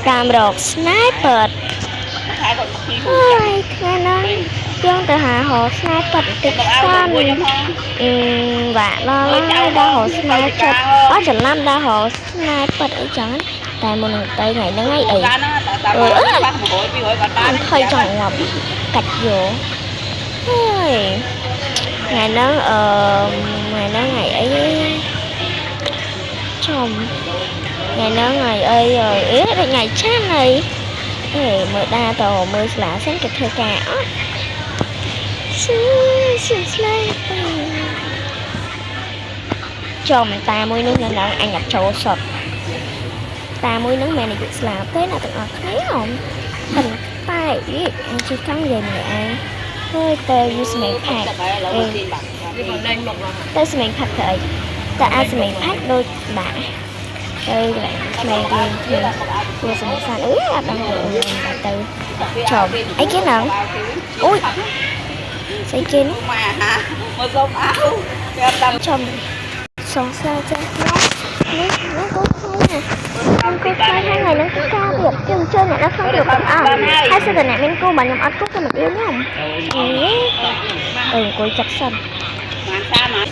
តាមរក sniper ហើយថ្ងៃហ្នឹងយើងទៅហៅហោ sniper តិចសិនវាក់ដល់ហើយដល់ហោ sniper អត់ច្រឡំដល់ហោ sniper អីចឹងតែមុននឹងទៅថ្ងៃហ្នឹងអីអីថយចង់ងាប់កាច់យកហើយថ្ងៃហ្នឹងថ្ងៃអីចំថ្ងៃហ្នឹងថ្ងៃអីដូចថ្ងៃច័ន្ទអីមើលដាតមើលស្លាសិនគេធ្វើការអត់ស្លាចំតាមួយនោះនៅហ្នឹងអញអត់ចូលសុតតាមួយហ្នឹងមិនមែននិយាយស្លាប់ទេណាទាំងអស់គ្នាហ៎ប៉ុន្តែអញជិះកង់និយាយមកឯងហើយទៅយូស្មេងផាច់ទៅស្មេងផាច់ទៅអីតែអាចស្មេងផាច់ដូចបាក់ទៅកន្លែងស្មេងលេងធ្វើសំខាន់អត់ដឹងទៅចំអីគេហ្នឹងអូយស្អីគេនោះមកសុំអោគេតាមចំសងសាចាស់នេះកូនខ្លាយហ្នឹងថ្ងៃហ្នឹងគឺការរៀបជើងជើងអ្នកនៅក្នុងរូបទាំងអស់ហើយសិនតែអ្នកមានគូបើខ្ញុំអត់គូក៏មិនអៀនខ្ញុំអង្គុយចាប់សិនបានសាមក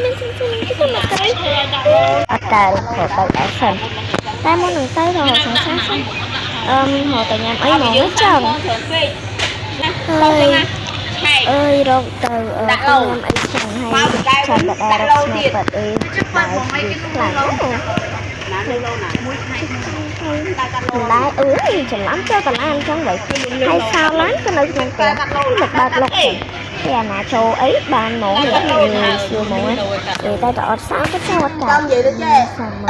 មានសិនគឺមកទៅអត់តែខកទៅអត់សិនតែមុននឹងទៅរកសង្សារសិនមកទៅញ៉ាំអីមកចឹងហើយអើយរកទៅខ្ញុំអីចឹងហើយចាំតែរកស្នាបាត់អីតែខ្លាំងណាមួយថ្ងៃដែរច្រឡំចូលកន្លែងចឹងបើហើយសោឡានក៏នៅក្នុងផ្ទះមិនបើកលុកទេអាណាចូលអីបានហ្មងសួរហ្មងតែអត់សោក៏ចូលអត់តាមនិយាយទៅចេះសាម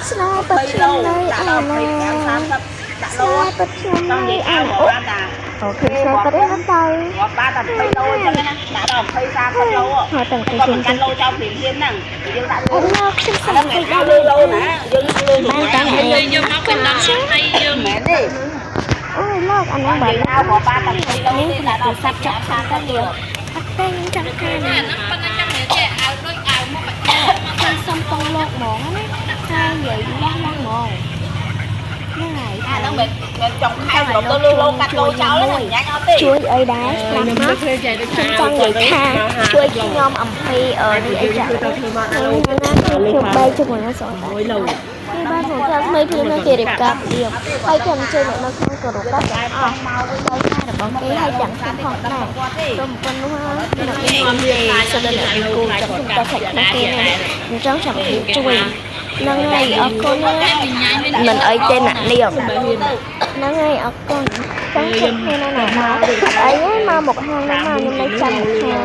ស្នាបាត់ខ្ញុំនៅអាណាដាក់លោបាត់ខ្ញុំនៅអាណាអូខេស្នាបាត់ទេទៅគាត់បានតែ20លោអញ្ចឹងណាដាក់ដល់20 30លោហើយទាំងទៅជិះកាន់លោចោលព្រៀងហ្នឹងយើងដាក់លោខ្ញុំស្នាទៅដល់លោណាយើងលឿនបានតែយើងមកពីដល់ហើយយើងមែនទេអូយលោកអានេះបើហៅគាត់បានតែ20លោទេដាក់ដល់សាប់ចាប់សាប់ទៅយើងអត់ទេចាំការណាប៉ុន្តែចាំនិយាយឲ្យដូចឲ្យមកបាច់ចាំសុំបងលោកហ្មងណាហើយនិយាយឡើងហ្មងហ្នឹងហើយអាហ្នឹងមិនចង់ខែទៅលោកាត់លោចោលហ្នឹងញ៉ាំអត់ទេជួយអីដែរខ្ញុំខ្ញុំចង់និយាយថាជួយខ្ញុំអំពីនេះអីចាខ្ញុំបែកជាមួយនឹងសោះតែ1លោពីបានមកថាថ្មីព្រៀងនៅគេរៀបការព្រៀងហើយខ្ញុំជួយអ្នកនៅក្នុងក្រុមកាត់ទាំងអស់មកហើយថារបស់គេហើយទាំងខ្ញុំផងដែរក្រុមប៉ុណ្ណោះអ្នកខ្ញុំទេសិនតែអ្នកគូចាំខ្ញុំតែខាច់ណាគេណាអញ្ចឹងចាំជួយហ្នឹងហើយអរគុណមិនអីទេអ្នកនាងហ្នឹងហើយអរគុណចាំខ្ញុំគ្នាណាមកអីមកមុខហាងហ្នឹងមកខ្ញុំនៅចាំខាង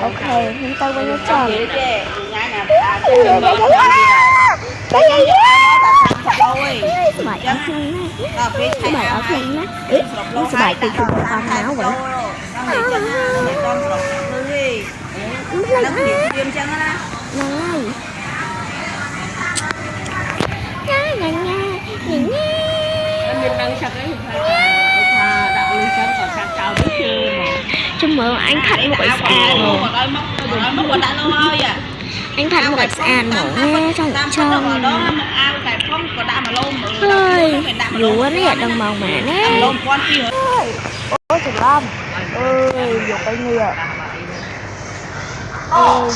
អូខេខ្ញុំទៅវិញចាំស្បាយអត់ខ្លាំងណាស់ស្បាយអត់ខ្លាំងណាស់ស្បាយទៅជួយអស់មកវិញនិយាយចឹងណាមិនដល់ស្រុកទេហ្នឹងព្រៀងចឹងណាហ្នឹងហើយញ៉ាញ៉ាមានដឹងឆឹកអីថាដាក់លុយចឹងក៏ឆាក់ចោលទៅជឿមកចាំមើលអញផាត់មុខឲ្យស្អាតមកដល់មកគាត់ដាក់នោះហើយអញផាត់មុខឲ្យស្អាតមកចង់ចង់មកដល់មកអាវតែផងក៏ដាក់មកលោមហើយយូរនេះអត់ដឹងមកម៉ាណាលោមគាត់ពីហើយអូច្រឡំអើយយកទៅនេះ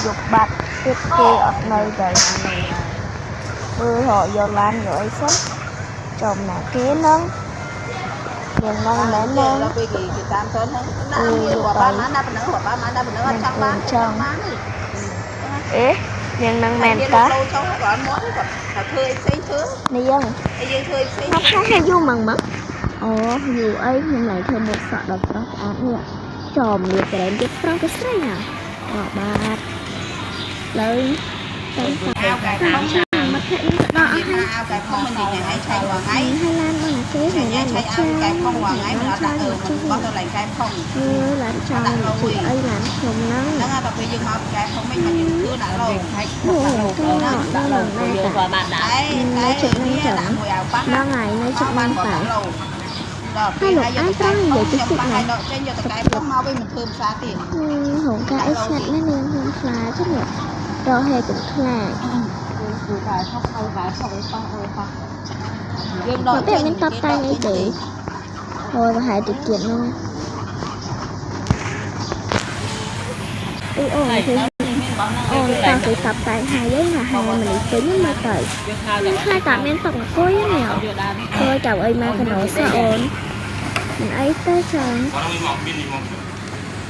យកបាត់ទៀតគេអត់នៅទៅមើលhọយកឡានយកអីសិនចំណាគេហ្នឹងយើងហ្នឹងមែនទេពេលគេតាមទៅហ្នឹងគាត់បានដាក់ប៉ុណ្ណឹងគាត់បានដាក់ប៉ុណ្ណឹងអត់ចង់បានចង់អេយើងហ្នឹងមែនតើចូលគាត់មកគាត់ថាធ្វើអីផ្សេងធ្វើនេះយើងធ្វើផ្សេងថាយូរម៉ងម៉ងអូយូរអីខ្ញុំឡើងធ្វើមុខសក់ដល់ប្រុសស្អាតនេះចំលៀបក្រែមទៀតប្រុសទៅស្រីណាបាទលើទៅតាមមកខែនេះទៅដល់អស់ហើយអាវកែផងមិននិយាយឲ្យឆៃរាល់ថ្ងៃហើយឡានបងគេញ៉ាំឆៃអាវកែផងរាល់ថ្ងៃមិនអត់ដាក់បោះទៅឡើងកែផងឡានចោលអីឡានខ្ញុំហ្នឹងតែពេលយើងមកកែផងមិនមកយើងធ្វើដាក់លោខែដាក់លោយើងក៏បានដាក់តែជិតនេះដាក់មួយអាវប៉ះហ្នឹងហើយនៅជិតបានតែដល់ពេលហើយយើងត្រូវនិយាយតិចតិចណាចេញយកទៅកែផងមកវិញមិនធ្វើភាសាទៀតរោងការអីស្ងាត់ណាស់នាងខ្ញុំខ្លាចទេរកហេតុទាំងខ្លាច có biết mình tập tay ngay để thôi và hãy tiết kiệm luôn ôn thì ôn tao sẽ tập tại hai giấy mà hai mình tính mà tới hai tập nên tập một cuối nào thôi chào ơi mà cái nỗi sao ôn mình ấy tới chồng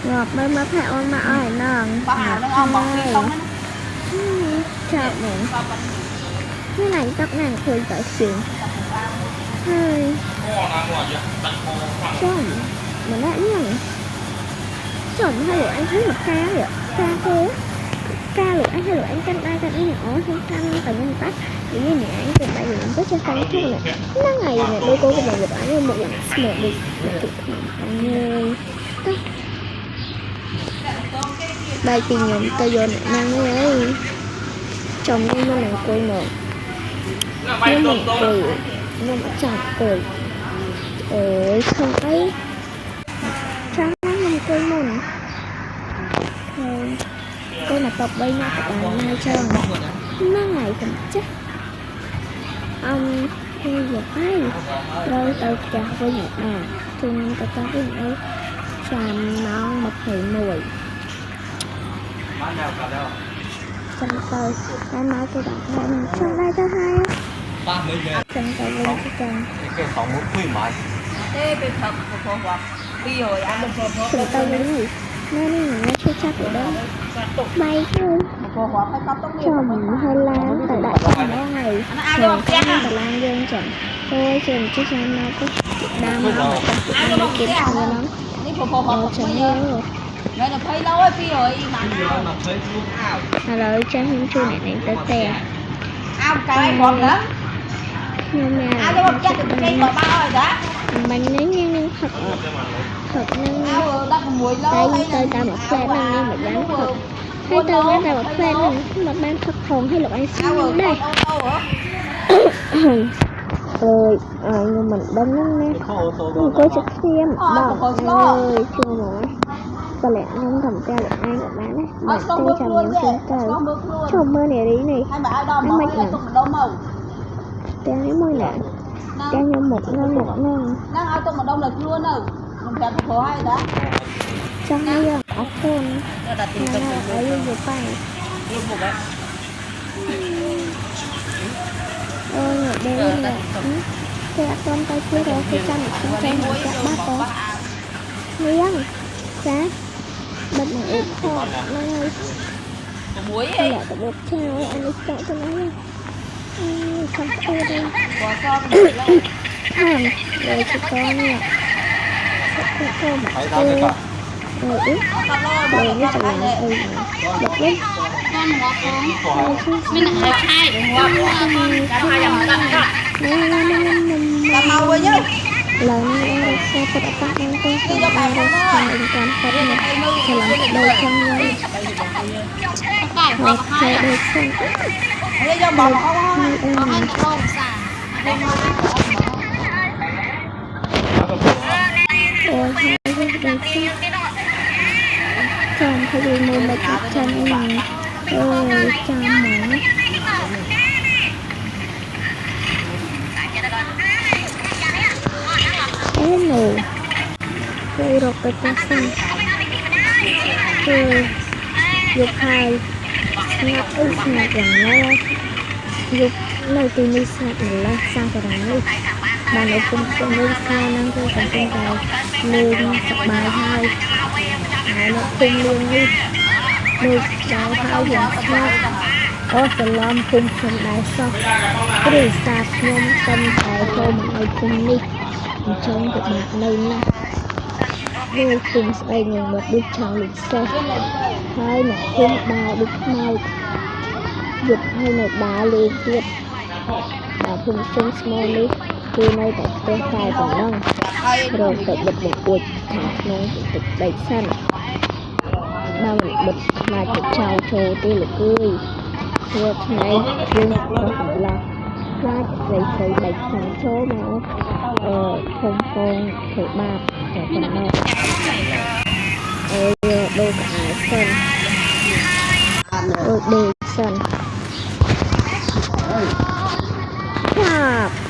ngọt mới mới phải ôn mà ơi ngon chào mình cái này tập nàng thường tới xuyên hơi chồng mình đã nhận chồng hay là anh thấy một ca vậy ca thế ca lụa anh hay là anh canh ai canh anh nhỏ không canh tầm anh tắt vì như này anh cần đại diện có cho sáng trước này nó ngày này đôi cô của mình được anh một lần một đi anh ơi bài tình nhóm tay vô này năng ấy chồng nên mình cười một nhưng mình cười nhưng mà chẳng cười ơi không ấy sáng mình cười mình cô là tập bay nha các bạn ngay cho nó ngày cũng chắc ông khi giờ thấy rồi tao chào với nhật nào chung tao có cái ấy chàm non một thầy mùi chân tôi cái nói tôi đặt lên trong đây cho hai chân tôi lên cho chân chân tôi lên này nó chưa chắc ở đâu bay thôi chồng hơi láng tại đại chồng đó ngày chồng tại lang dương chồng tôi chồng chứ sao nó có đam mê mà chồng nó kiếm thằng lắm chồng yêu rồi rồi cho him chu này tới tè nhưng mà bánh nấy nhưng thật thật nên đây tôi ta một phen nên đi một bán thật hay tôi bán ta một phen một bán thật hồn hay lục anh xin đây nhưng mình đông lắm nè mình coi trực xem bảo ơi chưa nói có lẽ không thầm tra được ai của bán đấy bạn tôi chồng những tiếng trời chồng mơ này đi này anh mạch nè tên ấy môi nè tên như một ngon đang ao tôm mà đông được luôn rồi mình chặt phố hay đó trong đây là ốc tôm ở đây vừa phải ôi ngồi đây là cái ốc tôm tay kia rồi cái trăm một trăm bát đó miếng giá bật này ít thôi nó ơi muối ấy là một chào anh ấy chọn cho nó nha không có đây rồi cho con nè con một cô rồi ít rồi mới chọn là bật lên mình lại hai đúng không? Làm màu với chứ lần này sẽ có các bạn tôi sẽ làm thành toàn phần này sẽ làm đầu chân lên hoặc sẽ được xem ôi hai cái đầu chân chồng phải đi mua một cái chân này ôi chồng mở nổ rồi rọc cái chân xanh rồi dục hai ngắt ức ngắt rằng nó dục nơi từ nơi sạch là sang cái đó đi bà nội cũng trong nơi xa năng tôi còn trong tài lên sạc bài hai nó khung luôn đi nơi bài hai hiện sao có sẽ làm khung trong đài sau cái điều sạc nhóm tâm tài thôi mà ai khung đi trong cái mặt này nè đôi khung xoay người một đôi tròn lịch xe hai là khung ba đứt mai dục hai là đá lê tiết và khung sông small đi từ nay tại tôi khai tổng năng rồi tự bật một cuộc thẳng nông tự đẩy săn bao bật mà tự trao trồ tê lực cười vừa này riêng có phải là ra lấy thấy bạch sẵn chỗ mà không thể bạc để còn nọ đôi cả sân đề sân Chạp